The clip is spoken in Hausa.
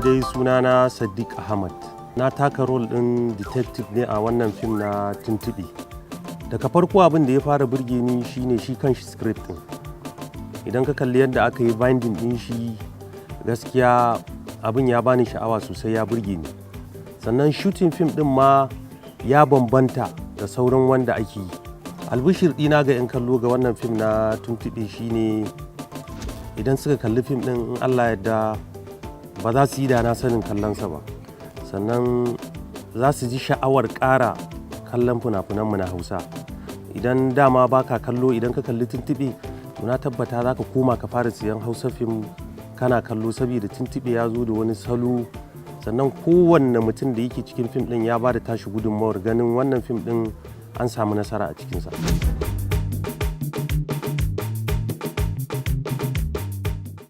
dai sunana Sadiq Ahmad. Na taka role ɗin detective ne a wannan fim na Tuntuɓe. Daga farko abin da ya fara burge ni shine shi kanshi script ɗin. Idan ka kalli yadda aka yi binding ɗin shi, gaskiya abin ya bani sha'awa sosai, ya burge ni. Sannan shooting fim ɗin ma ya bambanta da sauran wanda ake yi. Albishir ɗina ga 'yan kallo ga wannan fim na Tuntuɓe shine idan suka kalli fim ɗin, in Allah yadda ba za su yi da na sanin kallonsa ba. Sannan za su ji sha'awar ƙara kallon fina-finanmu na Hausa. Idan dama baka kallo, idan ka kalli Tuntuɓe, to na tabbata za ka koma ka fara siyan Hausa fim kana kallo, saboda Tuntuɓe ya zo da wani salo. Sannan kowanne mutum da yake cikin fim ɗin ya ba da tashi gudunmawar ganin wannan fim ɗin an samu nasara a cikinsa.